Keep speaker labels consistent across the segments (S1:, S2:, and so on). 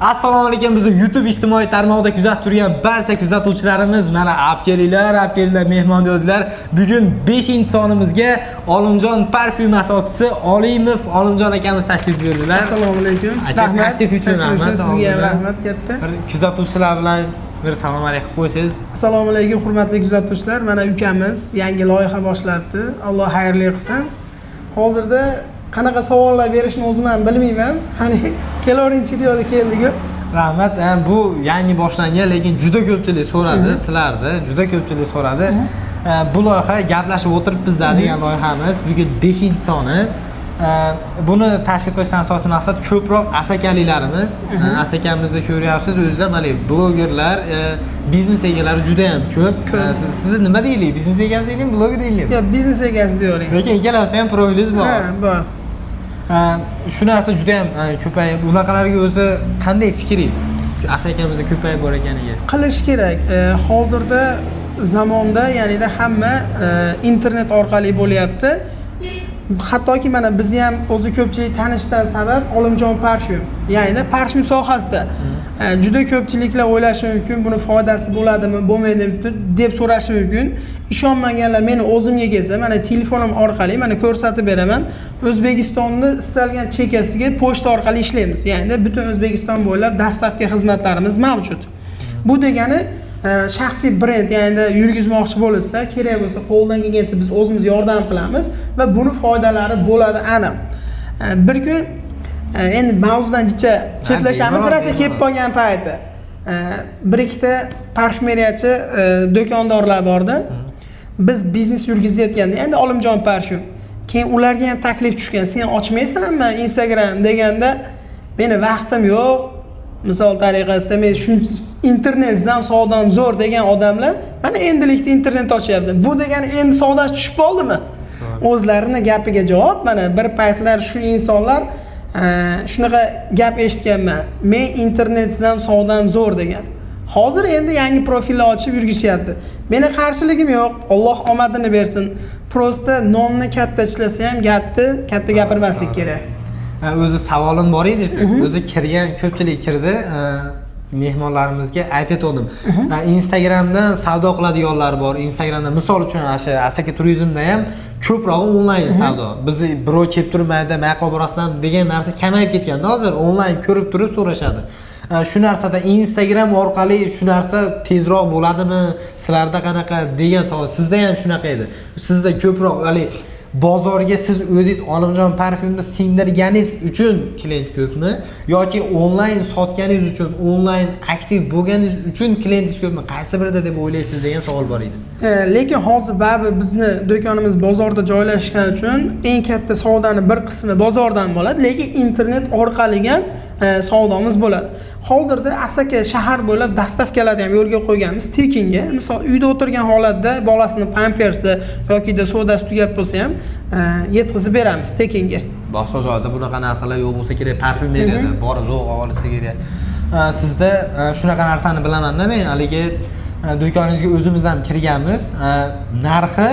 S1: Assalomu alaykum bizning YouTube ijtimoiy tarmog'ida kuzatib turgan barcha kuzatuvchilarimiz, mana abkelinglar, mehmondorlar. Bugun 5-sonimizga Olimjon parfyum asoschisi Olimov Olimjon akamiz tashrif buyurdilar.
S2: Assalomu alaykum.
S1: Rahmat. Tashrif uchun rahmat.
S2: Sizga ham rahmat katta.
S1: Kuzatuvchilar bilan bir salom alaykum qo'ysangiz.
S2: Assalomu alaykum hurmatli kuzatuvchilar. Mana ukamiz yangi loyiha boshlabdi. Alloh xayrli qilsin. Hozirda qanaqa savollar berishni o'zim ham bilmayman. Qani kelavering-chi deydi keldiku.
S1: Rahmat. Bu yangi boshlangan, lekin juda ko'pchilik so'radi, sizlarda juda ko'pchilik so'radi. Bu loyiha gaplashib o'tiribmiz degan loyihamiz. Bugun 5-soni. Buni tashkil qilishdan asosiy maqsad ko'proq asakalilarimiz, asakamizda ko'ryapsiz, o'zida mana blogerlar, biznes egalari juda ham ko'p. Sizni nima deylik? Biznes egasi deylik, bloger deylik?
S2: Yo, biznes egasi deyavering.
S1: Lekin ikkalasida ham profilingiz bor.
S2: Ha, bor.
S1: Shu narsa juda ham ko'payib, bunaqalarga o'zi qanday fikringiz? Asakamizda ko'payib bor ekaniga.
S2: Qilish kerak. Hozirda zamonda, ya'ni hamma internet orqali bo'lyapti. Hattoki mana bizni ham o'zi ko'pchilik tanishdan sabab Olimjon parfyum. Ya'ni parfyum sohasida juda ko'pchiliklar o'ylashi mumkin, buni foydasi bo'ladimi, bo'lmaydimi deb so'rashi mumkin. Ishonmaganlar meni o'zimga kelsa, mana telefonim orqali mana ko'rsatib beraman. O'zbekistonda istalgan chekkasiga pochta orqali ishlaymiz. Ya'ni butun O'zbekiston bo'ylab dastavka xizmatlarimiz mavjud. Bu degani shaxsiy brend, ya'ni yurgizmoqchi bo'lsa, kerak bo'lsa qo'ldan kelgancha biz o'zimiz yordam qilamiz va buni foydalari bo'ladi aniq. Bir kun endi mavzudan chetlashamiz, rosa kelib qolgan payti. Bir ikkita parfumeriyachi do'kondorlar bordi. Biz biznes yurgizayotganda, endi Olimjon parfyum. Keyin ularga ham taklif tushgan, "Sen ochmaysanmi Instagram?" deganda, "Meni vaqtim yo'q." Misol tariqasida men shu internet zam savdom zo'r degan odamlar mana endilikda internet ochyapti. Bu degani endi savdosi tushib qoldimi? O'zlarini gapiga javob, mana bir paytlar shu insonlar shunaqa gap eshitganman. Men internet zam savdom zo'r degan. Hozir endi yangi profilni ochib yurgishyapti. Meni qarshiligim yo'q. Alloh omadini bersin. Prosta nonni katta ishlasa ham katta gapirmaslik kerak.
S1: O'zi savolim bor edi. O'zi kirgan ko'pchilik kirdi. Mehmonlarimizga aytdim. Instagramdan savdo qiladiganlar bor. Instagramda misol uchun Asaka turizmda ham ko'proq onlayn savdo. Biz birov kelib turmaydi, mayqa borasizlar degan narsa kamayib ketganda hozir onlayn ko'rib turib so'rashadi. Shu narsada Instagram orqali shu narsa tezroq bo'ladimi? Sizlarda qanaqa degan savol. Sizda ham shunaqa edi. Sizda ko'proq bozorga siz o'zingiz Olimjon parfyumni singdirganingiz uchun klient ko'pmi yoki onlayn sotganingiz uchun, onlayn aktiv bo'lganingiz uchun klientingiz ko'pmi? Qaysi birida deb o'ylaysiz degan savol bor edi.
S2: Lekin hozir baribir bizni do'konimiz bozorda joylashgani uchun eng katta savdoni bir qismi bozordan bo'ladi, lekin internet orqali ham savdomiz bo'ladi. Hozirda Asaka shahar bo'ylab dastavkalarni ham yo'lga qo'yganmiz tekinga. Misol uyda o'tirgan holatda bolasini pampersi yoki da sodasi tugab bo'lsa ham yetkazib beramiz tekinga.
S1: Boshqa joyda bunaqa narsalar yo'q bo'lsa kerak, parfyumeriyada borib zo'rg'a olsa kerak. Sizda shunaqa narsani bilaman-da men, haligi do'koningizga o'zimiz ham kirganmiz. Narxi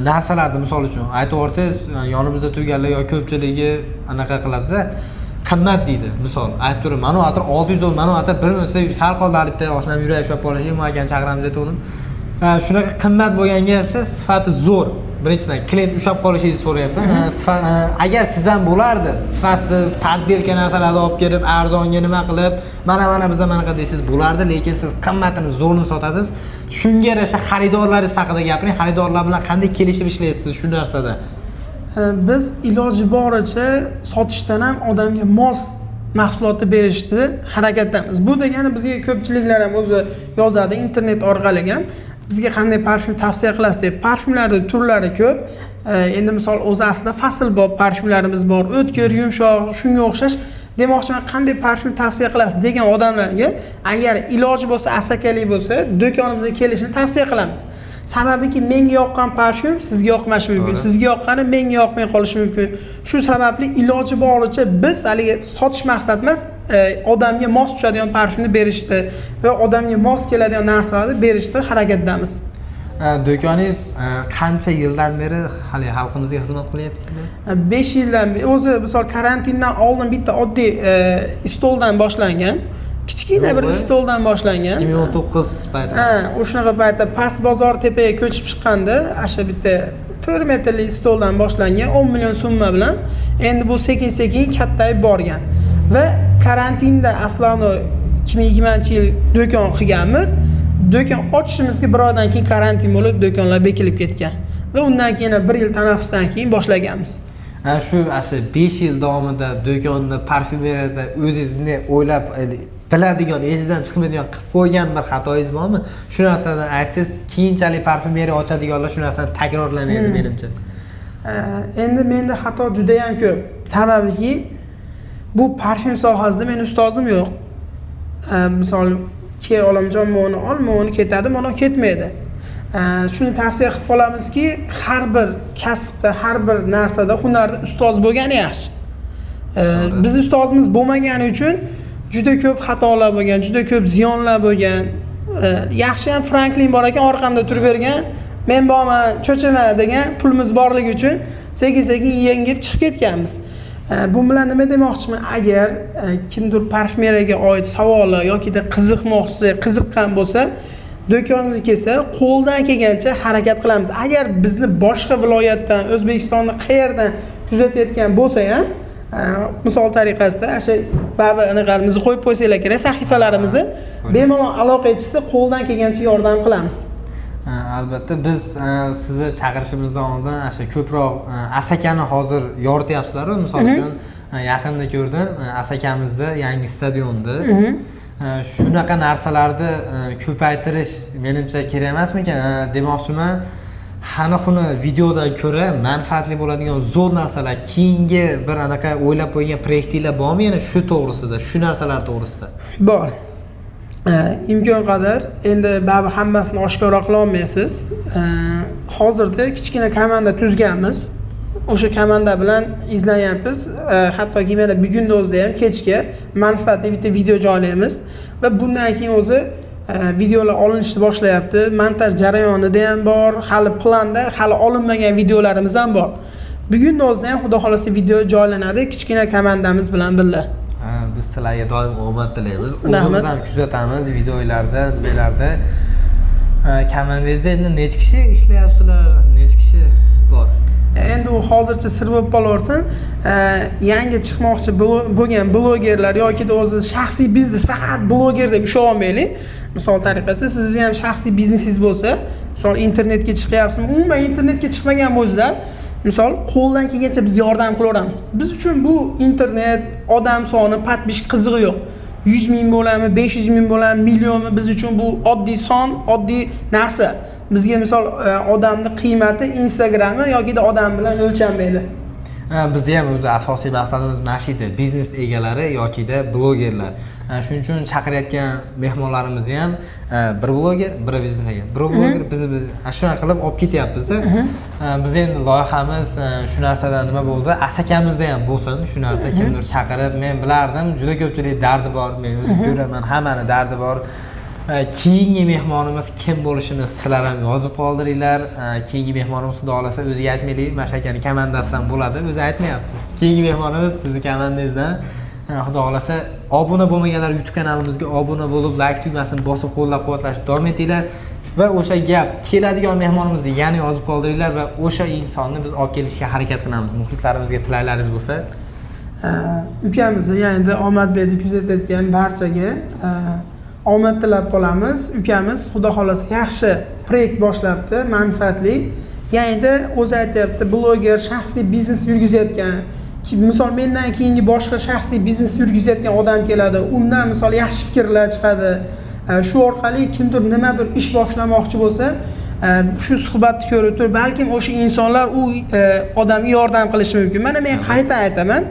S1: narsalarni misol uchun aytib o'rsangiz, yonimizda turganlar yoki ko'pchiligi anaqa qiladi-da. Qimmat deydi. Misol, aytib turib, mana atir 600 do'l, mana atir 1 bo'lsa sal qoldi alibda, oshnam yurib ushlab qolishi, men akani chaqiramiz aytdim. Shunaqa qimmat bo'lganga sifati zo'r. Birinchidan klient ushlab qolishingizni so'rayapman. Agar siz ham bo'lardi, sifatsiz, poddelka narsalarni olib kelib, arzonga nima qilib, mana bizda manaqa deysiz bo'lardi, lekin siz qimmatini zo'rni sotasiz. Shunga yarasha xaridorlaringiz haqida gapiring. Xaridorlar bilan qanday kelishib ishlaysiz shu narsada?
S2: Biz iloji boricha sotishdan ham odamga mos mahsulotni berishni harakatdamiz. Bu degani bizga ko'pchiliklar ham o'zi yozadi internet orqali ham bizga qanday parfyum tavsiya qilasiz deb. Parfyumlarning turlari ko'p. Endi misol o'zi aslida faslbob parfyumlarimiz bor. O'tkir, yumshoq, shunga o'xshash. Demoqchiman, qanday parfyum tavsiya qilasiz degan odamlarga agar iloji bo'lsa, asakalik bo'lsa, do'konimizga kelishni tavsiya qilamiz. Sababiki menga yoqqan parfyum sizga yoqmashi mumkin, sizga yoqqani menga yoqmay qolishi mumkin. Shu sababli iloji boricha biz haligi sotish maqsad emas, odamga mos tushadigan parfyumni berishdi va odamga mos keladigan narsalarni berishda harakatdamiz.
S1: do'koningiz qancha yildan beri hali xalqimizga xizmat qilyapti?
S2: 5 yildan beri o'zi misol karantindan oldin bitta oddiy stoldan boshlangan. Kichkina bir stoldan boshlangan.
S1: 2019 paytida.
S2: Ha, o'shanaqa paytda past bozor tepaga ko'chib chiqqanda, asha bitta 4 metrli stoldan boshlangan 10 million so'mma bilan endi bu sekin-sekin kattayib borgan. Va karantinda aslani 2020-yil do'kon qilganmiz. Do'kon ochishimizga bir oydan keyin karantin bo'lib, do'konlar bekilib ketgan. Va undan keyin 1 yil tanaffusdan keyin boshlaganmiz.
S1: Shu 5 yil davomida do'konni parfyumeriyada o'zingiz bunday o'ylab biladigan, esingizdan chiqmaydigan qilib qo'ygan bir xatoyingiz bormi? Shu narsadan aytsangiz, keyinchalik parfyumeriya ochadiganlar shu narsani takrorlamaydi menimcha.
S2: Endi menda xato juda ham ko'p. Sababiki bu parfyum sohasida men ustozim yo'q. Misol olamjon meni ol, meni ketadi, mana ketmaydi. Shuni tavsiya qilib qolamizki, har bir kasbda, har bir narsada, hunarda ustoz bo'lgani yaxshi. Biz ustozimiz bo'lmagani uchun juda ko'p xatolar bo'lgan, juda ko'p ziyonlar bo'lgan. Yaxshi ham Franklin bor ekan, orqamda turib bergan, men borman, cho'chima degan pulimiz borligi uchun sekin-sekin yengib chiqib ketganmiz. Bu bilan nima demoqchiman? Agar kimdir parfyumeriyaga oid savollar yoki qiziqqan bo'lsa, do'konimizga kelsa, qo'ldan kelgancha harakat qilamiz. Agar bizni boshqa viloyatdan, O'zbekistonning qayerdan kuzatayotgan bo'lsa ham, misol tariqasida o'sha ba'zi anaqamizni qo'yib qo'ysanglar kerak, sahifalarimizni bemalol aloqa etishsa, qo'ldan kelgancha yordam qilamiz.
S1: Albatta biz sizni chaqirishimizdan oldin o'sha ko'proq Asakani hozir yorityapsizlar-ku, misol uchun yaqinda ko'rdim, Asakamizda yangi stadionda shunaqa narsalarni ko'paytirish menimcha kerak emasmikan demoqchiman. Xana-xuni videodan ko'ra manfaatli bo'ladigan zo'r narsalar, keyingi bir anaqa o'ylab qo'ygan proyektinglar bormi yana shu to'g'risida, shu narsalar to'g'risida?
S2: Bor. Imkon qadar endi baribir hammasini oshkora qila olmaysiz. Hozirda kichkina komanda tuzganmiz. O'sha komanda bilan izlanyapmiz. Hattoki mana bugunning o'zida ham kechga manfaatli bitta video joylaymiz va bundan keyin o'zi videolar olinishni boshlayapti. Montaj jarayonida ham bor, hali planda, hali olinmagan videolarimiz ham bor. Bugunning o'zida ham xudo xolasa video joylanadi kichkina komandamiz bilan birga.
S1: Biz sizlarga doim omad tilaymiz. O'zimiz ham kuzatamiz videolarda, nimalarda. Komandangizda endi necha kishi ishlayapsizlar? Necha kishi bor?
S2: Endi u hozircha sir bo'lib qolaversin. Yangi chiqmoqchi bo'lgan blogerlar yoki o'zi shaxsiy biznes, faqat bloger deb ushlab olmaylik. Misol tariqasida sizning ham shaxsiy biznesingiz bo'lsa, misol internetga chiqyapsizmi, umuman internetga chiqmagan bo'lsa, misol qo'ldan kelgancha biz yordam qilaveramiz. Biz uchun bu internet, odam soni, patbish qizig'i yo'q. 100 ming bo'lami, 500 ming bo'lami, millionmi, biz uchun bu oddiy son, oddiy narsa. Bizga misol odamning qiymati Instagrammi yoki odam bilan o'lchanmaydi.
S1: Bizda ham o'zi asosiy maqsadimiz mana shu edi, biznes egalari yoki blogerlar. Shuning uchun chaqirayotgan mehmonlarimizni ham bir bloger, bir biznes ega. Bir bloger bizni shunaqa qilib olib ketyapmiz-da. Biz endi loyihamiz shu narsadan nima bo'ldi? Asakamizda ham bo'lsin, shu narsa kimdir chaqirib, men bilardim, juda ko'pchilik dardi bor, men o'zim ko'raman, hammani dardi bor. Keyingi mehmonimiz kim bo'lishini sizlar ham yozib qoldiringlar. Keyingi mehmonimiz xudo xolasa o'ziga aytmaylik, Mashakani komandasidan bo'ladi, o'zi aytmayapti. Keyingi mehmonimiz sizning komandangizdan. Xudo xolasa obuna bo'lmaganlar YouTube kanalimizga obuna bo'lib, like tugmasini bosib qo'llab-quvvatlashni davom etinglar va o'sha gap keladigan mehmonimizni yana yozib qoldiringlar va o'sha insonni biz olib kelishga harakat qilamiz. Muxlislarimizga tilaklaringiz bo'lsa,
S2: ukamizni, ya'ni Omadbekni kuzatayotgan barchaga omad tilab qolamiz. Ukamiz xudo xolasa yaxshi proyekt boshlabdi, manfaatli. Ya'ni o'zi aytayapti, bloger, shaxsiy biznes yurgizayotgan, misol mendan keyingi boshqa shaxsiy biznes yurgizayotgan odam keladi. Undan misol yaxshi fikrlar chiqadi. Shu orqali kimdir nimadir ish boshlamoqchi bo'lsa, shu suhbatni ko'rib turib, balkim o'sha insonlar u odamga yordam qilishi mumkin. Mana men qayta aytaman,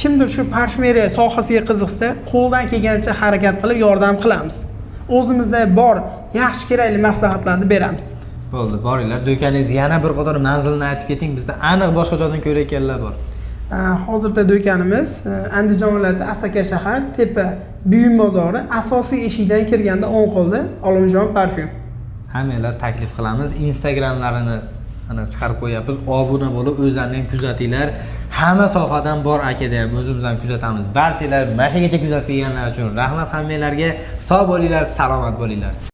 S2: kimdir shu parfyumeriya sohasiga qiziqsa, qo'ldan kelgancha harakat qilib yordam qilamiz. O'zimizda bor yaxshi kerakli maslahatlarni beramiz.
S1: Bo'ldi, boringlar. Do'koningiz yana bir qator manzilni aytib keting. Bizda aniq boshqa joydan ko'rayotganlar bor.
S2: Hozirda do'konimiz Andijon viloyati Asaka shahar, Tepa Buyum bozori, asosiy eshikdan kirganda o'ng qo'lda Olimjon parfyum.
S1: hammanglar taklif qilamiz. Instagramlarini ana chiqarib qo'yapmiz. Obuna bo'lib, o'zlarini ham kuzatinglar. Hamma sohadan bor akada ham o'zimiz ham kuzatamiz. Barchalar mana shungacha kuzatib kelganlar uchun rahmat hammanglarga. Sog' bo'linglar, salomat bo'linglar.